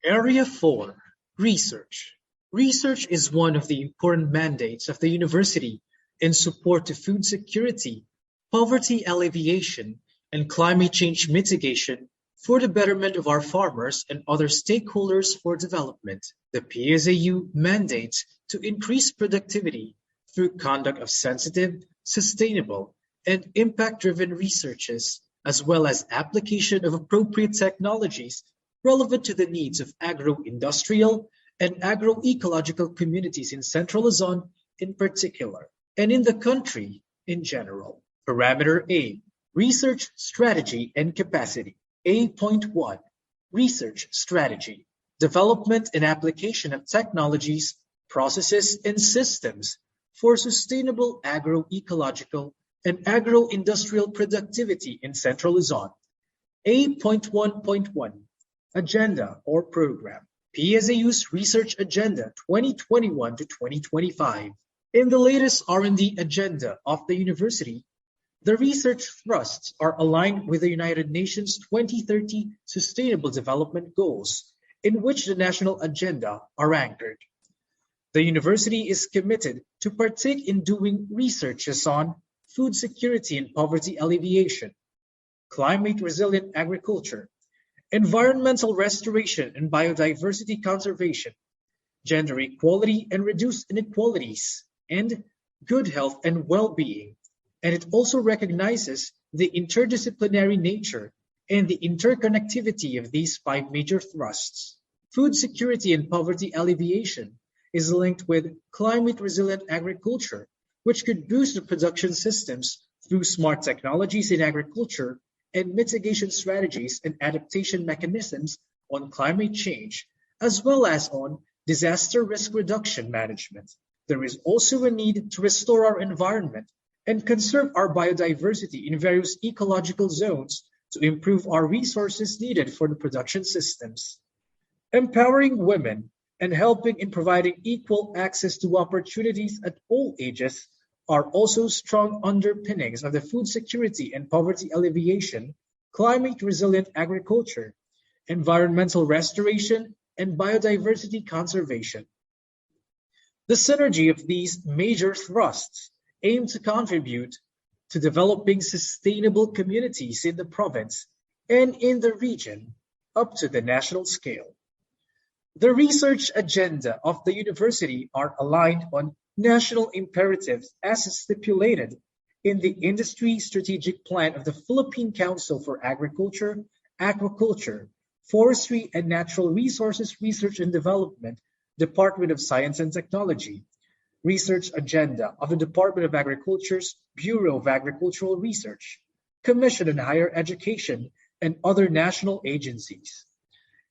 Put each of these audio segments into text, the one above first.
Area 4. Research. Research is one of the important mandates of the university in support to food security, poverty alleviation, and climate change mitigation for the betterment of our farmers and other stakeholders for development. The PSAU mandates to increase productivity through conduct of sensitive, sustainable, and impact-driven researches, as well as application of appropriate technologies relevant to the needs of agro-industrial and agroecological communities in Central Luzon in particular, and in the country in general. Parameter A. Research strategy and capacity. A.1. Research strategy. Development and application of technologies, processes, and systems for sustainable agroecological and agro-industrial productivity in Central Luzon. A.1.1. Agenda or program. PSAU's Research Agenda 2021 to 2025. In the latest R&D agenda of the university, the research thrusts are aligned with the United Nations 2030 Sustainable Development Goals, in which the national agenda are anchored. The university is committed to partake in doing researches on food security and poverty alleviation, climate-resilient agriculture, environmental restoration and biodiversity conservation, gender equality and reduced inequalities, and good health and well-being. And it also recognizes the interdisciplinary nature and the interconnectivity of these 5 major thrusts. Food security and poverty alleviation is linked with climate-resilient agriculture, which could boost the production systems through smart technologies in agriculture and mitigation strategies and adaptation mechanisms on climate change, as well as on disaster risk reduction management. There is also a need to restore our environment and conserve our biodiversity in various ecological zones to improve our resources needed for the production systems. Empowering women and helping in providing equal access to opportunities at all ages are also strong underpinnings of the food security and poverty alleviation, climate-resilient agriculture, environmental restoration, and biodiversity conservation. The synergy of these major thrusts aim to contribute to developing sustainable communities in the province and in the region up to the national scale. The research agenda of the university are aligned on national imperatives as stipulated in the Industry Strategic Plan of the Philippine Council for Agriculture, Aquaculture, Forestry, and Natural Resources Research and Development, Department of Science and Technology, Research Agenda of the Department of Agriculture's Bureau of Agricultural Research, Commission on Higher Education, and other national agencies.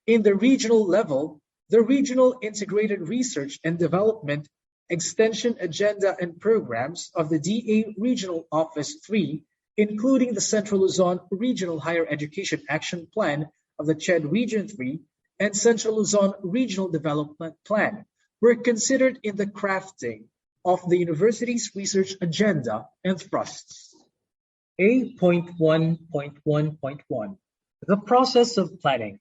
In the regional level, the Regional Integrated Research and Development Extension Agenda and Programs of the DA Regional Office 3, including the Central Luzon Regional Higher Education Action Plan of the CHED Region 3 and Central Luzon Regional Development Plan, were considered in the crafting of the university's research agenda and thrusts. A.1.1.1. The process of planning.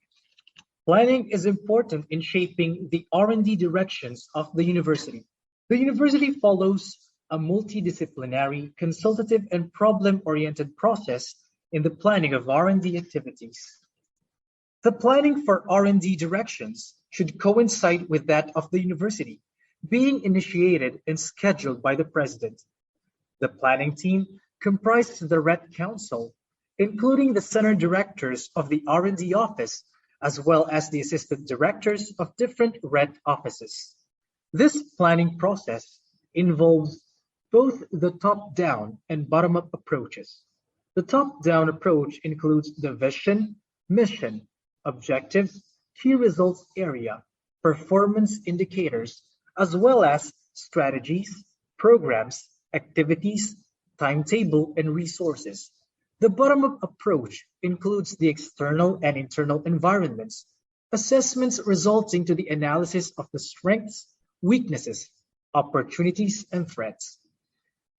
Planning is important in shaping the R&D directions of the university. The university follows a multidisciplinary, consultative, and problem-oriented process in the planning of R&D activities. The planning for R&D directions should coincide with that of the university, being initiated and scheduled by the president. The planning team comprises the RET Council, including the center directors of the R&D office, as well as the assistant directors of different RET offices. This planning process involves both the top-down and bottom-up approaches. The top-down approach includes the vision, mission, objectives, key results area, performance indicators, as well as strategies, programs, activities, timetable, and resources. The bottom-up approach includes the external and internal environments, assessments resulting to the analysis of the strengths, weaknesses, opportunities, and threats.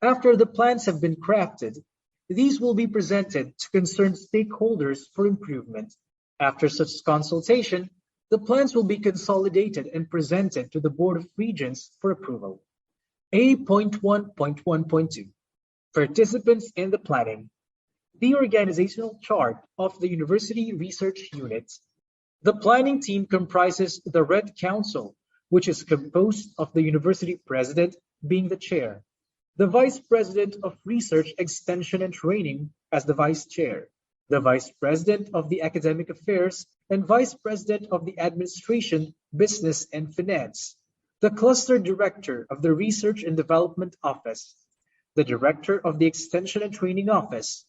After the plans have been crafted, these will be presented to concerned stakeholders for improvement. After such consultation, The plans will be consolidated and presented to the Board of Regents for approval. A.1.1.2 Participants in the planning. The organizational chart of the University Research Unit. The planning team comprises the Red Council, which is composed of the University President being the chair, the Vice President of Research, Extension and Training as the Vice Chair, the Vice President of the Academic Affairs, and Vice President of the Administration, Business and Finance, the Cluster Director of the Research and Development Office, the Director of the Extension and Training Office,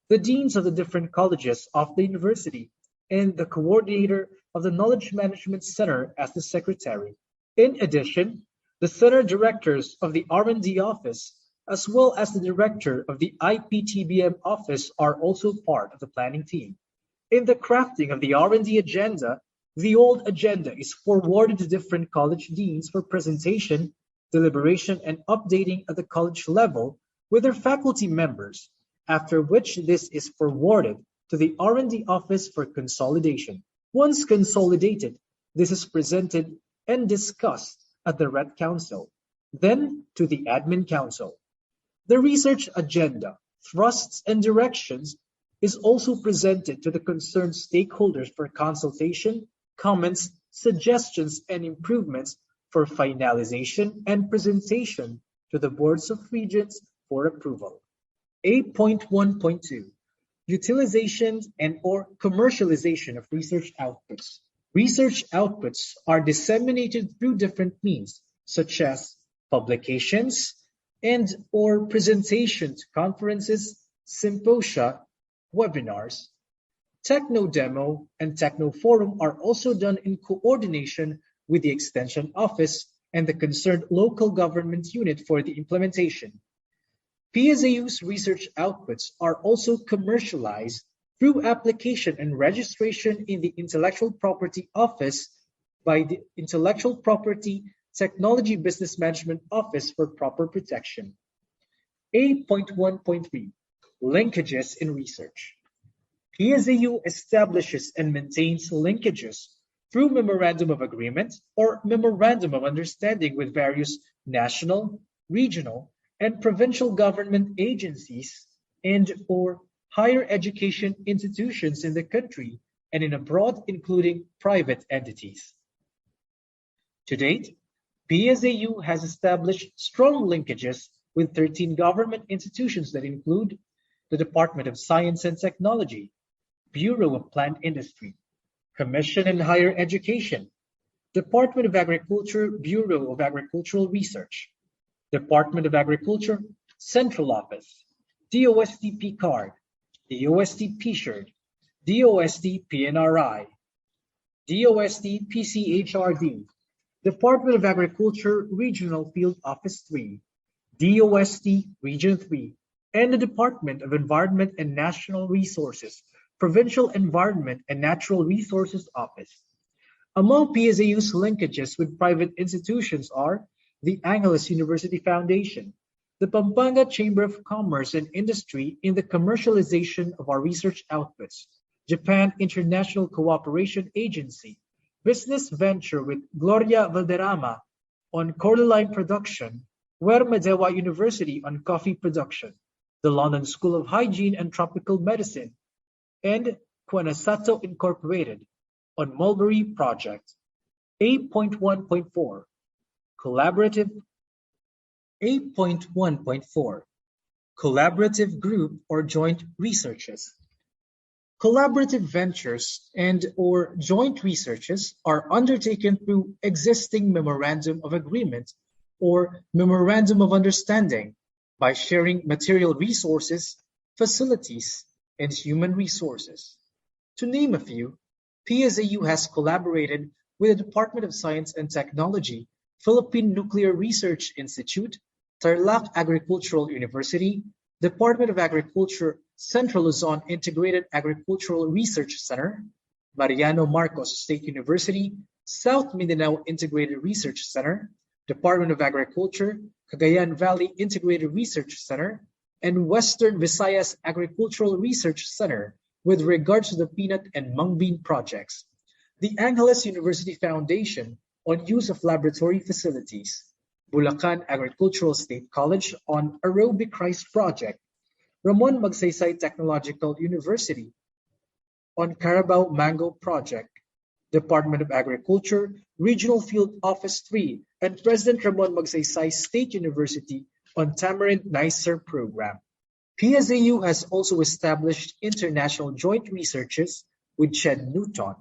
the Deans of the different colleges of the university, and the Coordinator of the Knowledge Management Center as the Secretary. In addition, the Center Directors of the R&D Office, as well as the Director of the IPTBM Office are also part of the planning team. In the crafting of the R&D agenda, the old agenda is forwarded to different college deans for presentation, deliberation, and updating at the college level with their faculty members, after which this is forwarded to the R&D Office for consolidation. Once consolidated, this is presented and discussed at the Red Council, then to the Admin Council. The research agenda, thrusts, and directions is also presented to the concerned stakeholders for consultation, comments, suggestions, and improvements for finalization and presentation to the Boards of Regents for approval. 8.1.2 Utilization and or commercialization of research outputs. Research outputs are disseminated through different means, such as publications and or presentations, conferences, symposia, webinars. Techno Demo and Techno Forum are also done in coordination with the Extension Office and the concerned local government unit for the implementation. PSAU's research outputs are also commercialized through application and registration in the Intellectual Property Office by the Intellectual Property Technology Business Management Office for proper protection. 8.1.3 Linkages in research. PSAU establishes and maintains linkages through Memorandum of Agreement or Memorandum of Understanding with various national, regional, and provincial government agencies and or higher education institutions in the country and in abroad, including private entities. To date, PSAU has established strong linkages with 13 government institutions that include the Department of Science and Technology, Bureau of Plant Industry, Commission and Higher Education, Department of Agriculture, Bureau of Agricultural Research, Department of Agriculture, Central Office, DOST PCARD, DOST PSHRD, DOST PNRI, DOST PCHRD, Department of Agriculture, Regional Field Office 3, DOST Region 3, and the Department of Environment and National Resources, Provincial Environment and Natural Resources Office. Among PSAU's linkages with private institutions are the Angeles University Foundation, the Pampanga Chamber of Commerce and Industry in the commercialization of our research outputs, Japan International Cooperation Agency, business venture with Gloria Valderrama on cordyline production, Wermadewa University on coffee production, the London School of Hygiene and Tropical Medicine, and Kwanasato Incorporated on Mulberry Project. 8.1.4 Collaborative 8.1.4 Collaborative group or joint researches. Collaborative ventures and or joint researches are undertaken through existing Memorandum of Agreement or Memorandum of Understanding by sharing material resources, facilities, and human resources. To name a few, PSAU has collaborated with the Department of Science and Technology, Philippine Nuclear Research Institute, Tarlac Agricultural University, Department of Agriculture, Central Luzon Integrated Agricultural Research Center, Mariano Marcos State University, South Mindanao Integrated Research Center, Department of Agriculture, Cagayan Valley Integrated Research Center, and Western Visayas Agricultural Research Center with regards to the peanut and mung bean projects. the Angeles University Foundation on use of laboratory facilities, Bulacan Agricultural State College on aerobic rice project, Ramon Magsaysay Technological University on Carabao Mango project, Department of Agriculture, Regional Field Office 3, and President Ramon Magsaysay State University on Tamarind Nicer program. PSAU has also established international joint researches with Shed Newton,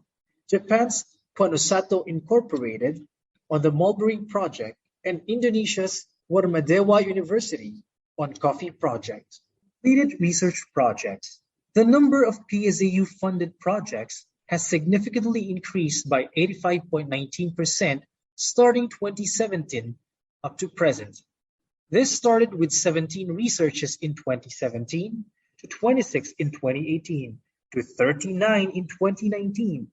Japan's Panusato Incorporated on the Mulberry Project, and Indonesia's Warmadewa University on Coffee Project. Completed research projects. The number of PSAU-funded projects has significantly increased by 85.19% starting 2017 up to present. This started with 17 researches in 2017, to 26 in 2018, to 39 in 2019,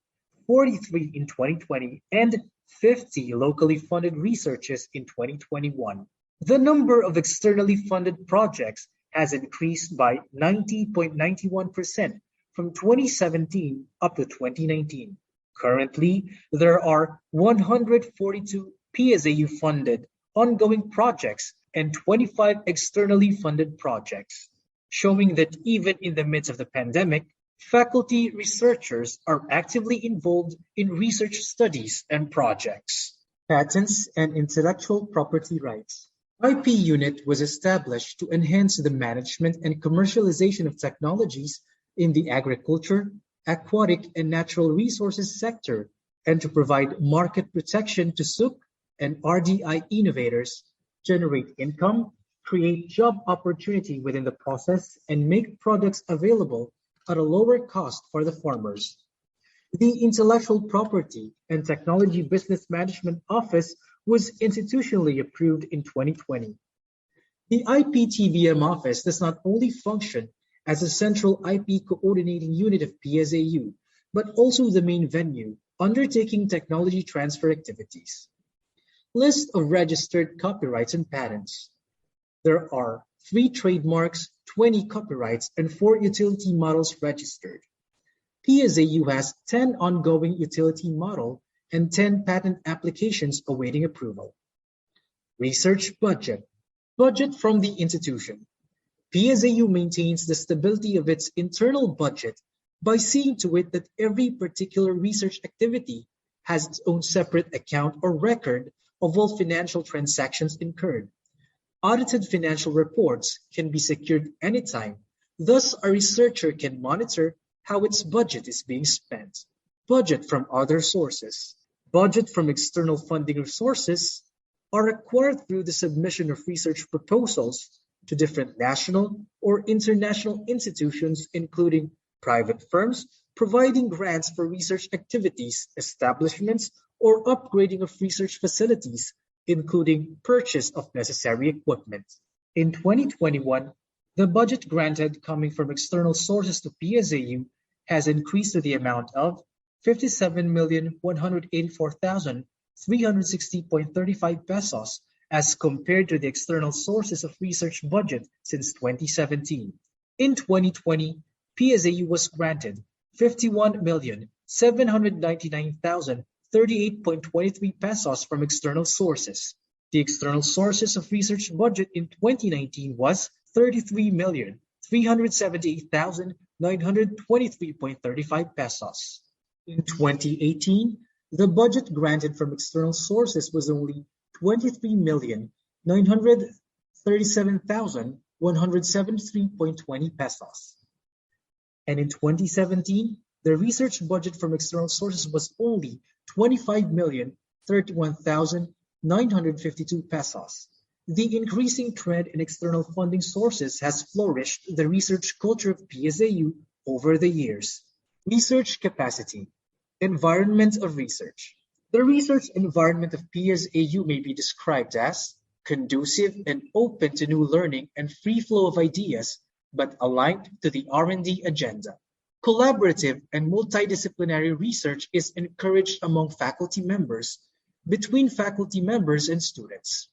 43 in 2020, and 50 locally funded researches in 2021. The number of externally funded projects has increased by 90.91% from 2017 up to 2019. Currently, there are 142 PSAU-funded ongoing projects and 25 externally funded projects, showing that even in the midst of the pandemic, faculty researchers are actively involved in research studies and projects. Patents and intellectual property rights. IP unit was established to enhance the management and commercialization of technologies in the agriculture, aquatic, and natural resources sector, and to provide market protection to SUC and RDI innovators, generate income, create job opportunity within the process, and make products available at a lower cost for the farmers. The Intellectual Property and Technology Business Management Office was institutionally approved in 2020. The IPTBM office does not only function as a central IP coordinating unit of PSAU, but also the main venue undertaking technology transfer activities. List of registered copyrights and patents. There are 3 trademarks, 20 copyrights, and 4 utility models registered. PSAU has 10 ongoing utility model and 10 patent applications awaiting approval. Research budget. Budget from the institution. PSAU maintains the stability of its internal budget by seeing to it that every particular research activity has its own separate account or record of all financial transactions incurred. Audited financial reports can be secured anytime, thus a researcher can monitor how its budget is being spent. Budget from other sources. Budget from external funding sources are acquired through the submission of research proposals to different national or international institutions, including private firms providing grants for research activities, establishments, or upgrading of research facilities, including purchase of necessary equipment. In 2021, the budget granted coming from external sources to PSAU has increased to the amount of 57,184,360.35 pesos as compared to the external sources of research budget since 2017. In 2020, PSAU was granted 51,799,038.23 pesos from external sources. The external sources of research budget in 2019 was 33,378,923.35 pesos. In 2018, the budget granted from external sources was only 23,937,173.20 pesos. And in 2017, the research budget from external sources was only 25,031,952 pesos. The increasing trend in external funding sources has flourished the research culture of PSAU over the years. Research capacity. Environment of research. The research environment of PSAU may be described as conducive and open to new learning and free flow of ideas, but aligned to the R&D agenda. Collaborative and multidisciplinary research is encouraged among faculty members, between faculty members and students.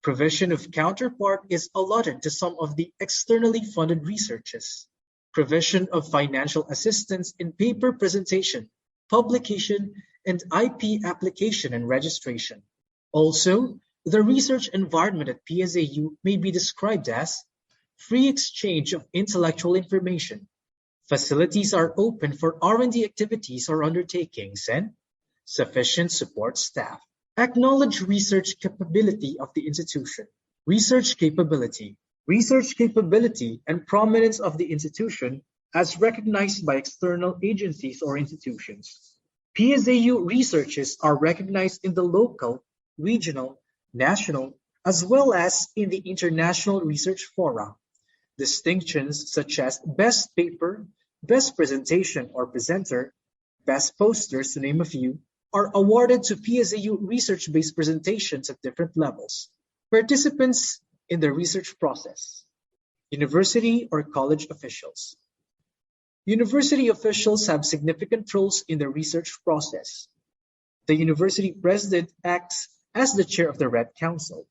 Provision of counterpart is allotted to some of the externally funded researches. Provision of financial assistance in paper presentation, publication, and IP application and registration. Also, the research environment at PSAU may be described as free exchange of intellectual information. Facilities are open for R&D activities or undertakings and sufficient support staff. Acknowledge research capability of the institution. Research capability. Research capability and prominence of the institution as recognized by external agencies or institutions. PSAU researches are recognized in the local, regional, national, as well as in the international research fora. Distinctions such as Best Paper, Best Presentation or Presenter, Best Posters, to name a few, are awarded to PSAU research-based presentations at different levels. Participants in the research process. University or college officials. University officials have significant roles in the research process. The university president acts as the chair of the Red Council,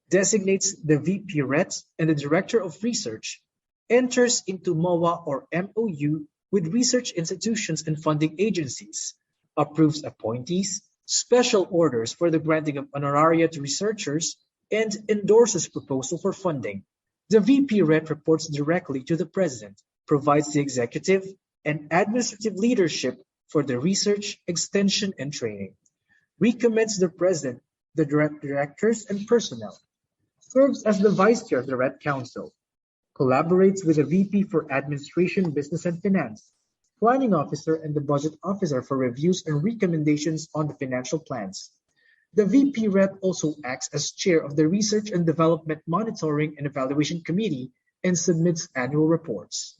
designates the VP Ret and the Director of Research, enters into MOA or MOU with research institutions and funding agencies, approves appointees, special orders for the granting of honoraria to researchers, and endorses proposal for funding. The VP Ret reports directly to the President, provides the executive and administrative leadership for the research, extension, and training, recommends the President, the directors, and personnel, serves as the Vice Chair of the Red Council, collaborates with the VP for Administration, Business, and Finance, Planning Officer, and the Budget Officer for reviews and recommendations on the financial plans. The VP Rep also acts as Chair of the Research and Development Monitoring and Evaluation Committee and submits annual reports.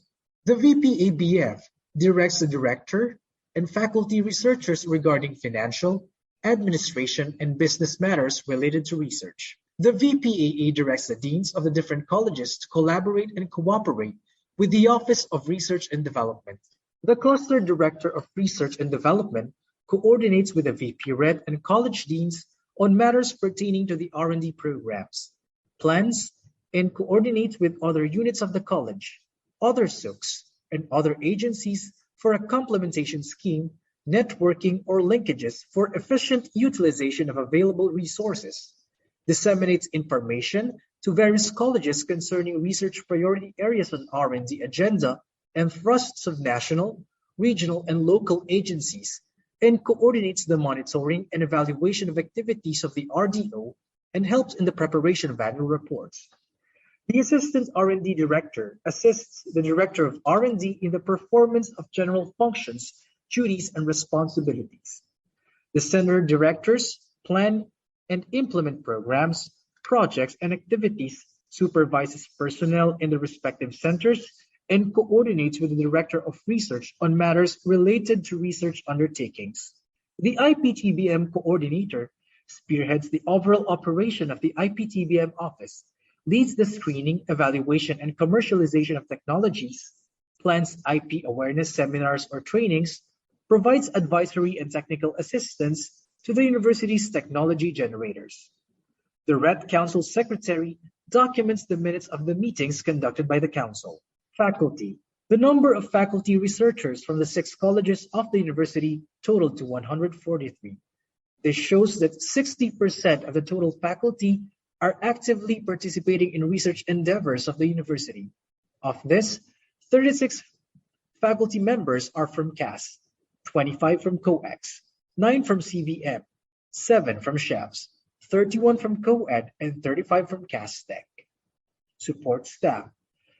The VP ABF directs the Director and faculty researchers regarding financial, administration, and business matters related to research. The VPAA directs the deans of the different colleges to collaborate and cooperate with the Office of Research and Development. The Cluster Director of Research and Development coordinates with the VP Red and college deans on matters pertaining to the R&D programs, plans, and coordinates with other units of the college, other SOCs, and other agencies for a complementation scheme, networking, or linkages for efficient utilization of available resources, disseminates information to various colleges concerning research priority areas on R&D agenda and thrusts of national, regional, and local agencies, and coordinates the monitoring and evaluation of activities of the RDO and helps in the preparation of annual reports. The Assistant R&D Director assists the Director of R&D in the performance of general functions, duties, and responsibilities. The Center Directors plan and implement programs, projects, and activities, supervises personnel in the respective centers, and coordinates with the Director of Research on matters related to research undertakings. The IPTBM Coordinator spearheads the overall operation of the IPTBM office, leads the screening, evaluation, and commercialization of technologies, plans IP awareness seminars or trainings, provides advisory and technical assistance to the university's technology generators. The Red Council Secretary documents the minutes of the meetings conducted by the Council. Faculty. The number of faculty researchers from the 6 colleges of the university totaled to 143. This shows that 60% of the total faculty are actively participating in research endeavors of the university. Of this, 36 faculty members are from CAS, 25 from COEX, 9 from CVM, 7 from CHEVS, 31 from COED, and 35 from CAS-Tech. Support staff.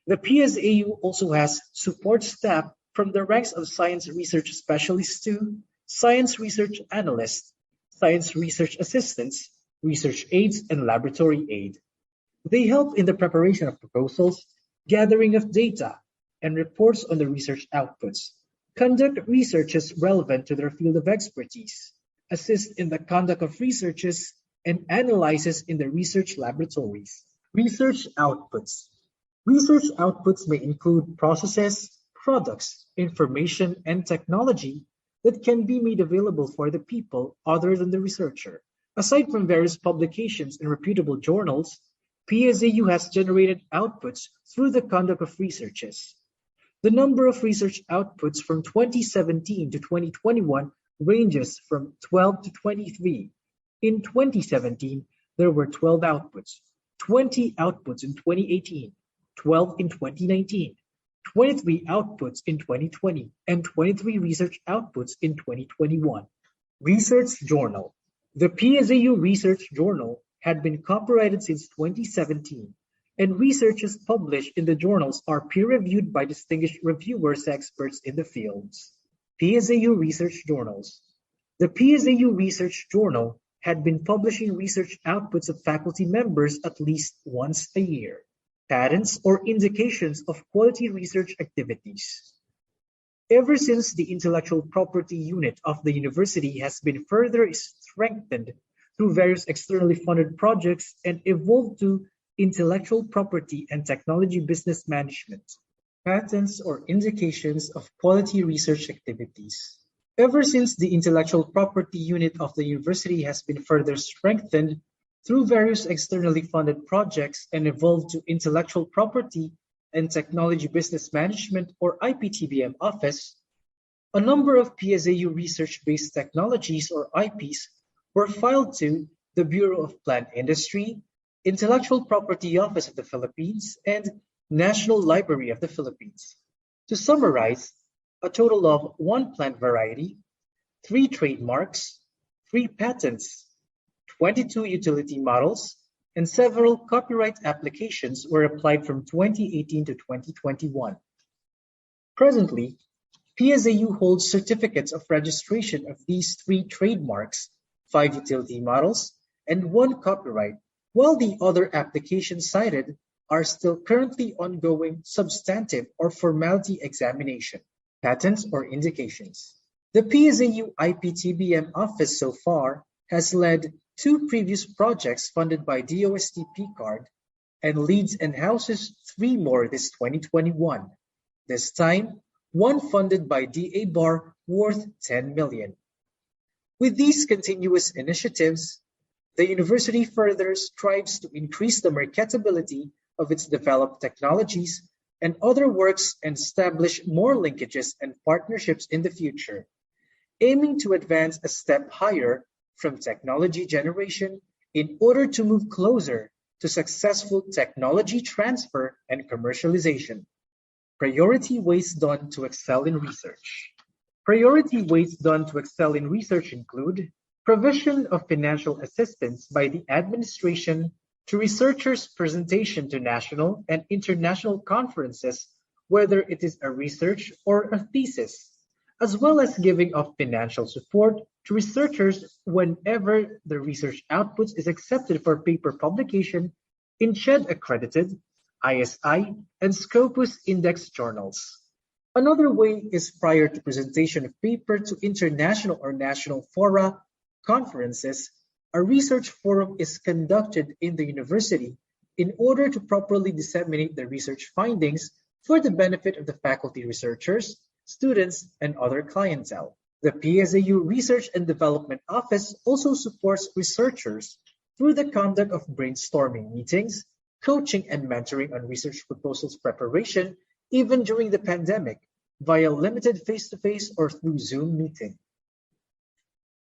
The PSAU also has support staff from the ranks of Science Research Specialists to Science Research Analysts, Science Research Assistants, Research Aides, and Laboratory Aid. They help in the preparation of proposals, gathering of data, and reports on the research outputs, conduct researches relevant to their field of expertise, assist in the conduct of researches, and analysis in the research laboratories. Research outputs. Research outputs may include processes, products, information, and technology that can be made available for the people other than the researcher. Aside from various publications in reputable journals, PSAU has generated outputs through the conduct of researches. The number of research outputs from 2017 to 2021 ranges from 12 to 23. In 2017, there were 12 outputs, 20 outputs in 2018, 12 in 2019, 23 outputs in 2020, and 23 research outputs in 2021. Research Journal. The PSAU Research Journal had been copyrighted since 2017, and researches published in the journals are peer-reviewed by distinguished reviewers and experts in the fields. PSAU Research Journals. The PSAU Research Journal had been publishing research outputs of faculty members at least once a year. Patents or indications of quality research activities. Ever since the intellectual property unit of the university has been further strengthened through various externally funded projects and evolved to intellectual property and technology business management. Patents or indications of quality research activities. Ever since the intellectual property unit of the university has been further strengthened through various externally funded projects and evolved to intellectual property and technology business management or IPTBM office, a number of PSAU research-based technologies or IPs were filed to the Bureau of Plant Industry, Intellectual Property Office of the Philippines, and National Library of the Philippines. To summarize, a total of 1 plant variety, 3 trademarks, 3 patents, 22 utility models, and several copyright applications were applied from 2018 to 2021. Presently, PSAU holds certificates of registration of these 3 trademarks, 5 utility models, and 1 copyright, while the other applications cited are still currently ongoing substantive or formality examination. Patents or indications. The PSAU IPTBM office so far has led 2 previous projects funded by DOST PCARD and leads and houses 3 more this 2021. This time, 1 funded by DA Bar worth 10 million. With these continuous initiatives, the university further strives to increase the marketability of its developed technologies and other works and establish more linkages and partnerships in the future, aiming to advance a step higher from technology generation in order to move closer to successful technology transfer and commercialization. Priority ways done to excel in research. Priority ways done to excel in research include provision of financial assistance by the administration to researchers' presentation to national and international conferences, whether it is a research or a thesis, as well as giving of financial support to researchers whenever the research outputs is accepted for paper publication in SHED-accredited, ISI, and Scopus Index journals. Another way is prior to presentation of paper to international or national fora, conferences, a research forum is conducted in the university in order to properly disseminate the research findings for the benefit of the faculty researchers, students, and other clientele. The PSAU Research and Development Office also supports researchers through the conduct of brainstorming meetings, coaching and mentoring on research proposals preparation, even during the pandemic, via limited face-to-face or through Zoom meeting.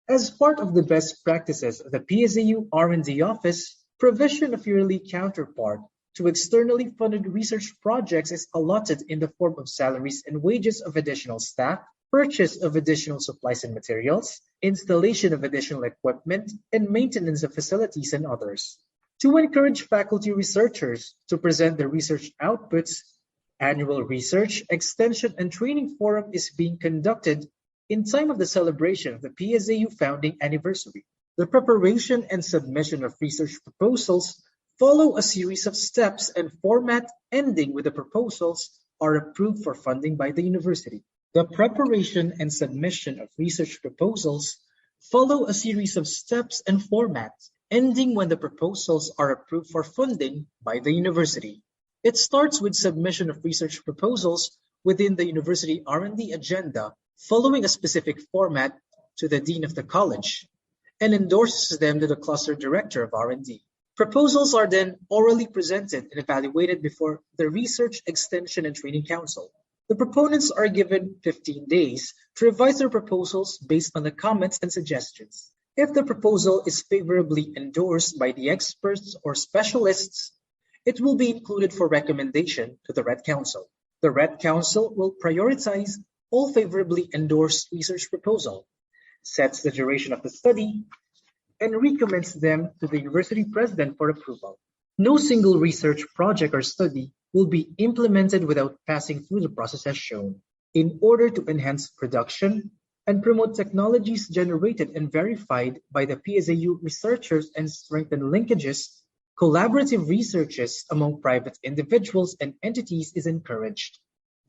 As part of the best practices of the PSAU R&D Office, provision of yearly counterpart to externally funded research projects is allotted in the form of salaries and wages of additional staff, purchase of additional supplies and materials, installation of additional equipment, and maintenance of facilities and others. To encourage faculty researchers to present their research outputs, annual research, extension, and training forum is being conducted in time of the celebration of the PSAU founding anniversary. The preparation and submission of research proposals follow a series of steps and format ending with the proposals are approved for funding by the university. The preparation and submission of research proposals follow a series of steps and formats ending when the proposals are approved for funding by the university. It starts with submission of research proposals within the university R&D agenda, following a specific format to the dean of the college, and endorses them to the cluster director of R&D. Proposals are then orally presented and evaluated before the Research, Extension, and Training Council. The proponents are given 15 days to revise their proposals based on the comments and suggestions. If the proposal is favorably endorsed by the experts or specialists, it will be included for recommendation to the Red Council. The Red Council will prioritize all favorably endorsed research proposals, sets the duration of the study, and recommends them to the university president for approval. No single research project or study will be implemented without passing through the process as shown. In order to enhance production and promote technologies generated and verified by the PSAU researchers and strengthen linkages, collaborative researches among private individuals and entities is encouraged.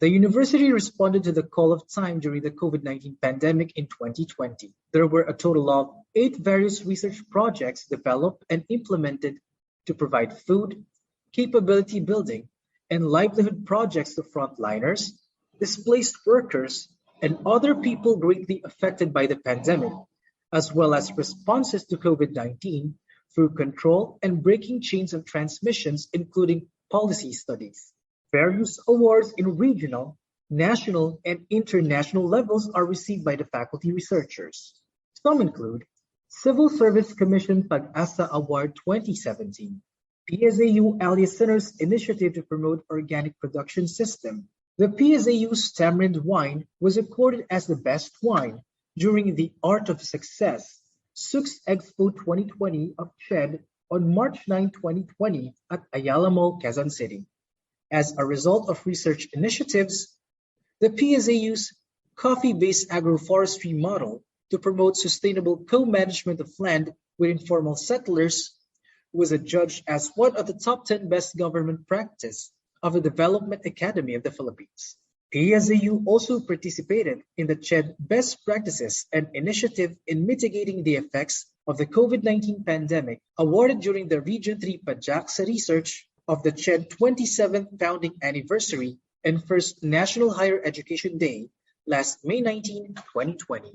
The university responded to the call of time during the COVID-19 pandemic in 2020. There were a total of 8 various research projects developed and implemented to provide food, capability building, and livelihood projects to frontliners, displaced workers, and other people greatly affected by the pandemic, as well as responses to COVID-19 through control and breaking chains of transmissions, including policy studies. Various awards in regional, national, and international levels are received by the faculty researchers. Some include Civil Service Commission Pag-asa Award 2017, PSAU Alias Center's initiative to promote organic production system. The PSAU's tamarind wine was accorded as the best wine during the Art of Success Sux Expo 2020 of CHED on March 9, 2020 at Ayala Mall, Quezon City. As a result of research initiatives, the PSAU's coffee-based agroforestry model to promote sustainable co-management of land with informal settlers was adjudged as one of the top 10 best government practice of the Development Academy of the Philippines. PSAU also participated in the CHED Best Practices and Initiative in Mitigating the Effects of the COVID-19 Pandemic, awarded during the Region 3 Psa Research of the CHED 27th Founding Anniversary and First National Higher Education Day last May 19, 2020.